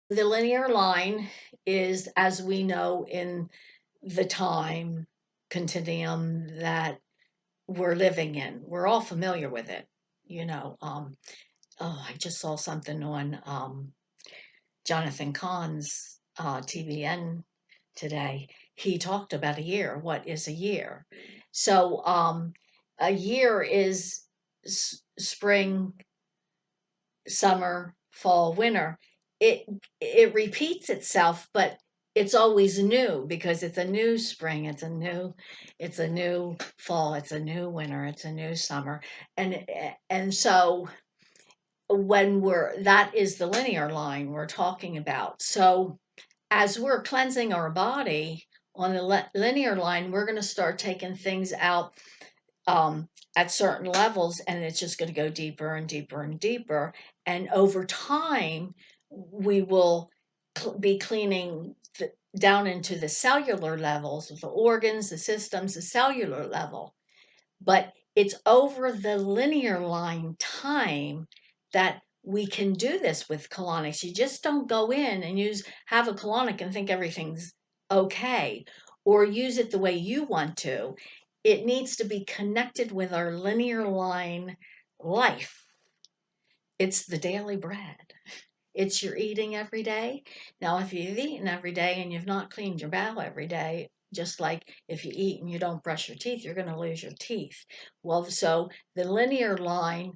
The linear line is, as we know, in the time continuum that we're living in. We're all familiar with it. You know, oh, I just saw something on Jonathan Cahn's TVN today. He talked about a year. What is a year? So, a year is spring, summer, fall, winter. It it repeats itself, but it's always new because it's a new spring, it's a new fall, it's a new winter, it's a new summer. And so when that is the linear line we're talking about. So as we're cleansing our body on the linear line, we're going to start taking things out at certain levels, and it's just going to go deeper and deeper and deeper. And over time, we will be cleaning down into the cellular levels of the organs, the systems, the cellular level. But it's over the linear line time that we can do this with colonics. You just don't go in and have a colonic and think everything's okay, or use it the way you want to. It needs to be connected with our linear line life. It's the daily bread. It's your eating every day. Now, if you've eaten every day and you've not cleaned your bowel every day, just like if you eat and you don't brush your teeth, you're going to lose your teeth. Well, so the linear line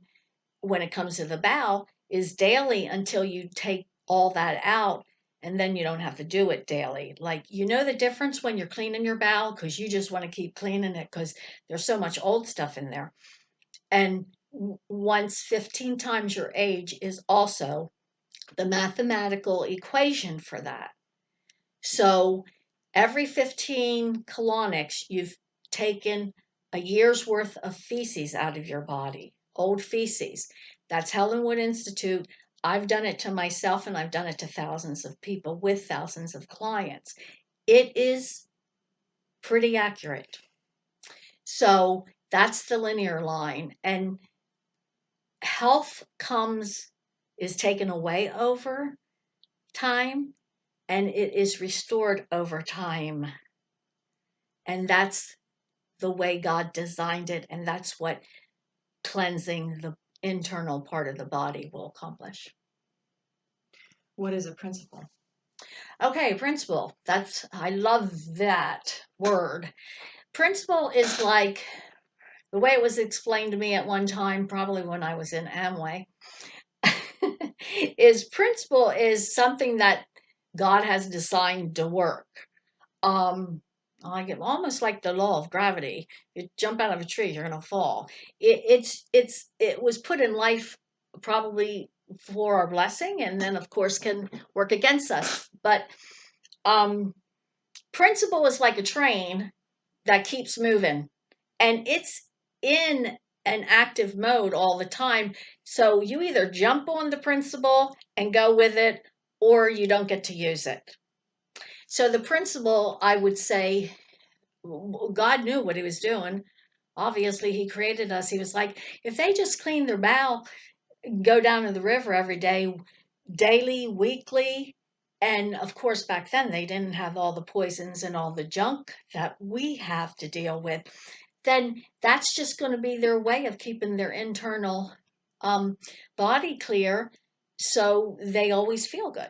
when it comes to the bowel is daily until you take all that out, and then you don't have to do it daily. Like, you know the difference when you're cleaning your bowel because you just want to keep cleaning it because there's so much old stuff in there. And once 15 times your age is also the mathematical equation for that. So every 15 colonics, you've taken a year's worth of feces out of your body, old feces. That's Helen Wood Institute. I've done it to myself, and I've done it to thousands of people with thousands of clients. It is pretty accurate. So that's the linear line. And health is taken away over time, and it is restored over time. And that's the way God designed it, and that's what cleansing the internal part of the body will accomplish. What is a principle? Okay, principle. I love that word. Principle is like the way it was explained to me at one time, probably when I was in Amway, is principle is something that God has designed to work. Um, like it almost like the law of gravity. You jump out of a tree, you're gonna fall. It was put in life probably for our blessing, and then of course can work against us. But um, principle is like a train that keeps moving, and it's in an active mode all the time. So you either jump on the principle and go with it, or you don't get to use it. So the principle, I would say, God knew what he was doing. Obviously, he created us. He was like, if they just clean their bowel, go down to the river every day, daily, weekly, and of course, back then they didn't have all the poisons and all the junk that we have to deal with, then that's just going to be their way of keeping their internal um, body clear so they always feel good.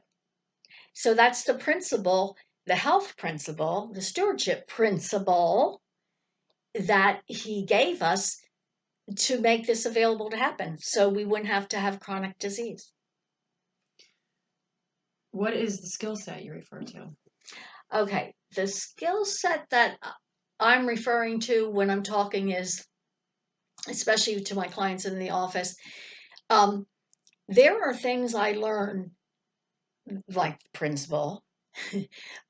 So that's the principle, the health principle, the stewardship principle that he gave us to make this available to happen so we wouldn't have to have chronic disease. What is the skill set you refer to? Okay, the skill set that I'm referring to when I'm talking is, especially to my clients in the office, um, there are things I learn like principle,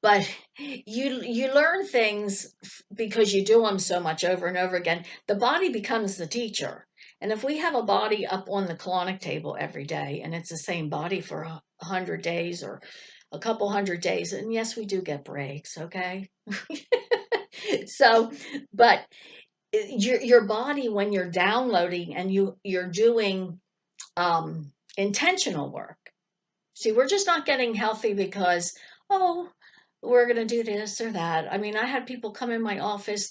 but you learn things because you do them so much over and over again. The body becomes the teacher. And if we have a body up on the colonic table every day, and it's the same body for 100 days or a couple 100 days, and yes, we do get breaks, okay? So, but your body, when you're downloading and you're doing intentional work, See, we're just not getting healthy because, oh, we're going to do this or that. I mean, I had people come in my office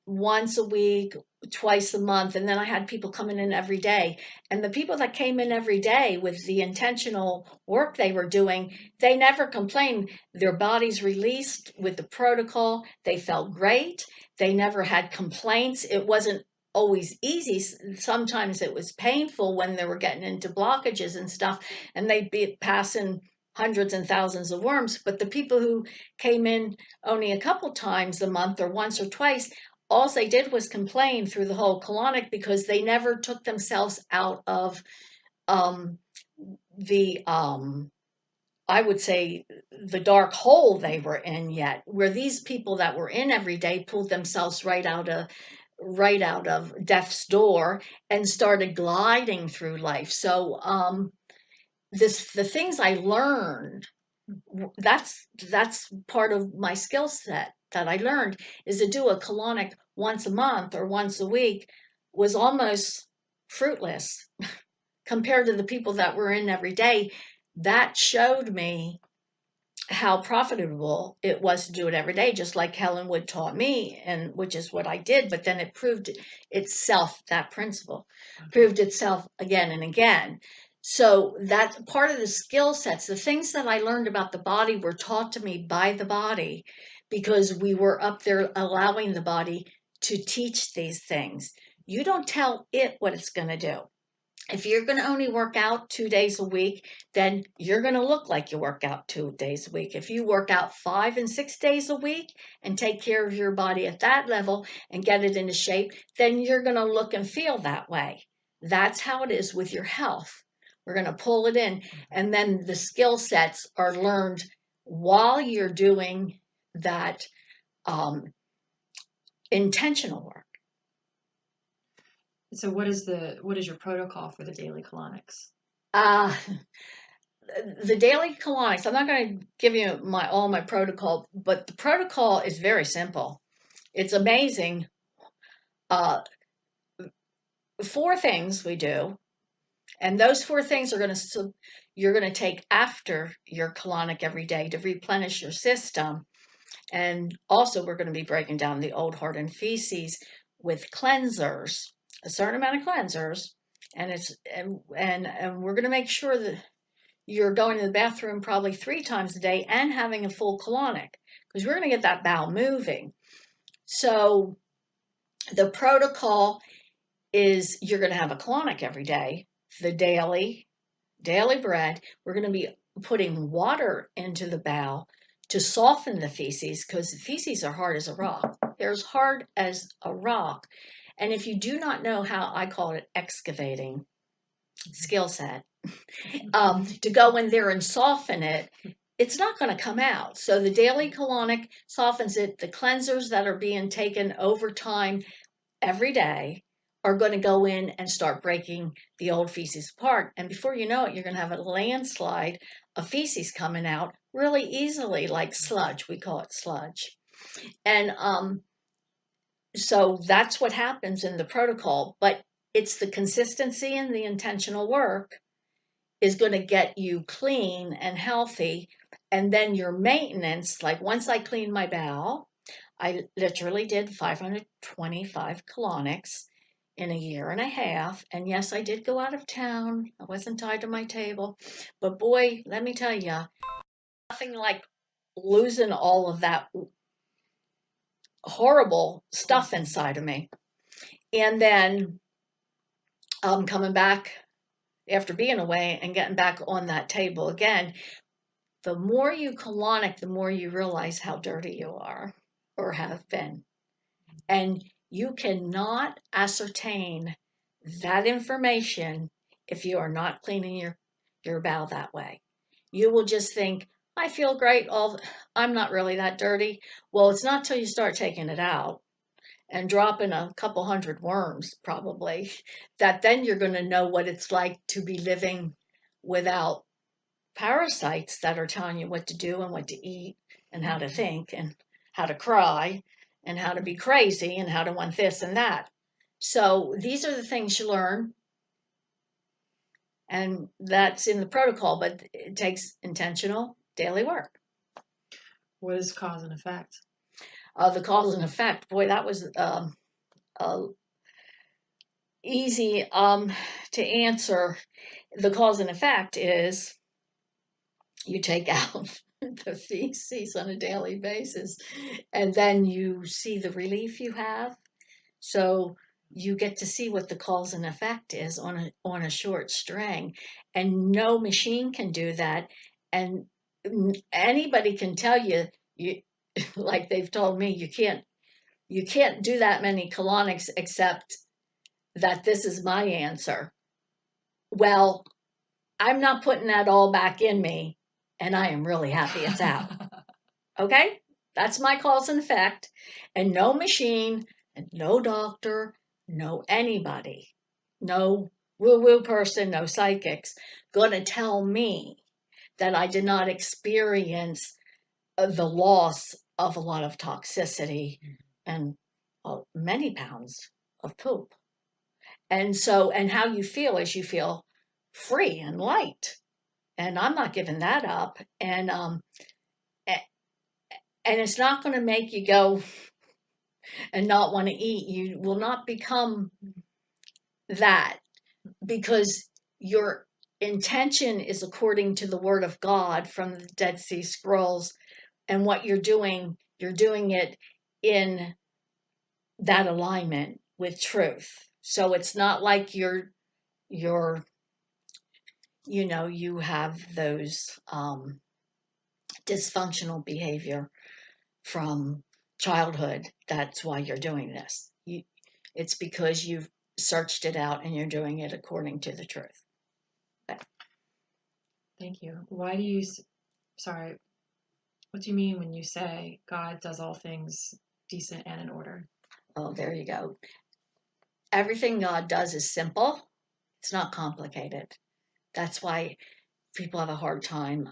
once a week, twice a month, and then I had people coming in every day. And the people that came in every day with the intentional work they were doing, they never complained. Their bodies released with the protocol. They felt great. They never had complaints. It wasn't always easy. Sometimes it was painful when they were getting into blockages and stuff, and they'd be passing hundreds and thousands of worms. But the people who came in only a couple times a month or once or twice, all they did was complain through the whole colonic because they never took themselves out of um, the I would say the dark hole they were in yet, where these people that were in every day pulled themselves right out of death's door and started gliding through life. So the things I learned, that's part of my skill set that I learned, is to do a colonic once a month or once a week was almost fruitless compared to the people that were in every day. That showed me how profitable it was to do it every day, just like Helen Wood taught me, and which is what I did. But then it proved itself, that principle proved itself again and again. So that's part of the skill sets. The things that I learned about the body were taught to me by the body because we were up there allowing the body to teach these things. You don't tell it what it's going to do. If you're going to only work out 2 days a week, then you're going to look like you work out 2 days a week. If you work out 5 and 6 days a week and take care of your body at that level and get it into shape, then you're going to look and feel that way. That's how it is with your health. We're going to pull it in, and then the skill sets are learned while you're doing that um, intentional work. So what is your protocol for the daily colonics? Uh, the daily colonics, I'm not going to give you all my protocol, but the protocol is very simple. It's amazing. Uh, 4 things we do, and those 4 things are going to you're going to take after your colonic every day to replenish your system. And also, we're going to be breaking down the old heart and feces with cleansers, a certain amount of cleansers, and we're going to make sure that you're going to the bathroom probably 3 times a day and having a full colonic because we're going to get that bowel moving. So the protocol is you're going to have a colonic every day, the daily bread. We're going to be putting water into the bowel to soften the feces because the feces are hard as a rock. They're as hard as a rock. And if you do not know how, I call it excavating skill set, to go in there and soften it, it's not going to come out. So the daily colonic softens it. The cleansers that are being taken over time every day are going to go in and start breaking the old feces apart. And before you know it, you're going to have a landslide of feces coming out really easily, like sludge. We call it sludge. And so that's what happens in the protocol. But it's the consistency and the intentional work is going to get you clean and healthy. And then your maintenance, like once I cleaned my bowel, I literally did 525 colonics in a year and a half. And yes, I did go out of town. I wasn't tied to my table. But boy, let me tell you, nothing like losing all of that horrible stuff inside of me. And then coming back after being away and getting back on that table again, the more you colonic, the more you realize how dirty you are or have been. And you cannot ascertain that information if you are not cleaning your bowel that way. You will just think, I feel great. I'm not really that dirty. Well, it's not till you start taking it out and dropping a couple hundred worms, probably, that then you're going to know what it's like to be living without parasites that are telling you what to do and what to eat and how to think and how to cry and how to be crazy and how to want this and that. So these are the things you learn. And that's in the protocol, but it takes intentional daily work. What is cause and effect? The cause and effect, boy, that was easy to answer. The cause and effect is you take out the feces on a daily basis, and then you see the relief you have. So you get to see what the cause and effect is on a short string, and no machine can do that. And anybody can tell you, like they've told me, you can't do that many colonics except that this is my answer. Well, I'm not putting that all back in me, and I am really happy it's out. Okay? That's my cause and effect. And no machine, and no doctor, no anybody, no woo-woo person, no psychics gonna tell me that I did not experience the loss of a lot of toxicity and many pounds of poop. And so, and how you feel is you feel free and light. And I'm not giving that up. And it's not going to make you go and not want to eat. You will not become that because your intention is according to the word of God from the Dead Sea Scrolls. And what you're doing it in that alignment with truth. So it's not like you're you have those dysfunctional behavior from childhood. That's why you're doing this. It's because you've searched it out and you're doing it according to the truth. But, Thank you. Why do you, sorry, what do you mean when you say God does all things decent and in order? oh, there you go. Everything God does is simple. It's not complicated. That's why people have a hard time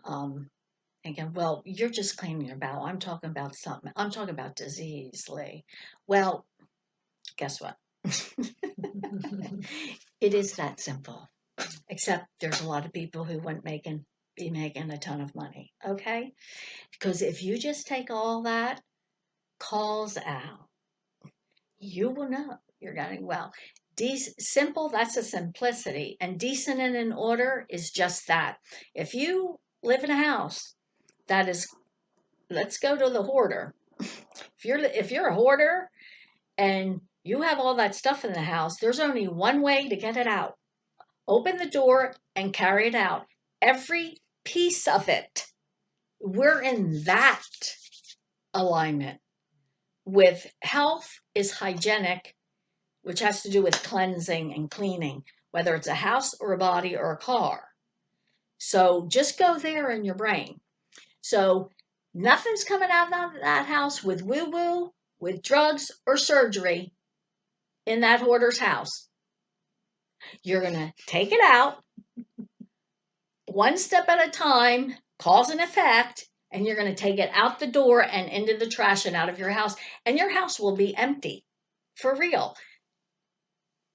thinking, well, you're just cleaning your bowel. I'm talking about something. I'm talking about disease, Lee. Well, guess what? It is that simple. Except there's a lot of people who wouldn't be making a ton of money. Okay? Because if you just take all that calls out, you will know you're getting well. Simple, that's a simplicity. And decent and in order is just that. If you live in a house that is, let's go to the hoarder. If you're a hoarder and you have all that stuff in the house, there's only one way to get it out. Open the door and carry it out. Every piece of it. We're in that alignment with health is hygienic, which has to do with cleansing and cleaning, whether it's a house or a body or a car. So just go there in your brain. So nothing's coming out of that house with woo-woo, with drugs or surgery in that hoarder's house. You're going to take it out one step at a time, cause and effect, and you're going to take it out the door and into the trash and out of your house. And your house will be empty for real.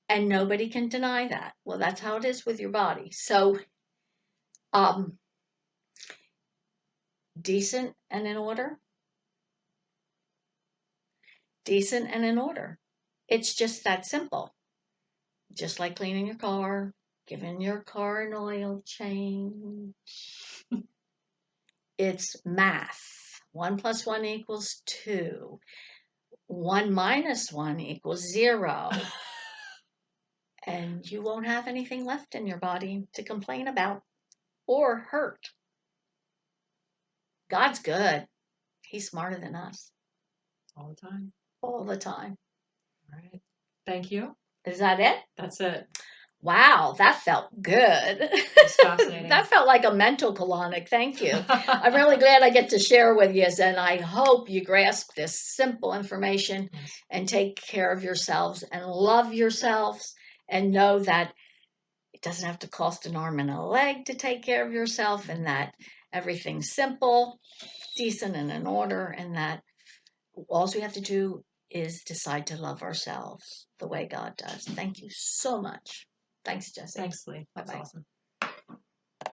And nobody can deny that. Well, that's how it is with your body. So, decent and in order. Decent and in order. It's just that simple. Just like cleaning your car, giving your car an oil change. It's math. 1 plus 1 equals 2. 1 minus 1 equals 0. And you won't have anything left in your body to complain about or hurt. God's good. He's smarter than us. All the time. All the time. All right. Thank you. Is that it? That's it. Wow, that felt good. It's fascinating. That felt like a mental colonic. Thank you. I'm really glad I get to share with you, and I hope you grasp this simple information and take care of yourselves and love yourselves and know that it doesn't have to cost an arm and a leg to take care of yourself, and that everything's simple, decent, and in order, and that all we have to do is decide to love ourselves the way God does. Thank you so much. Thanks, Jesse. Thanks, Lee. That's Bye-bye. awesome.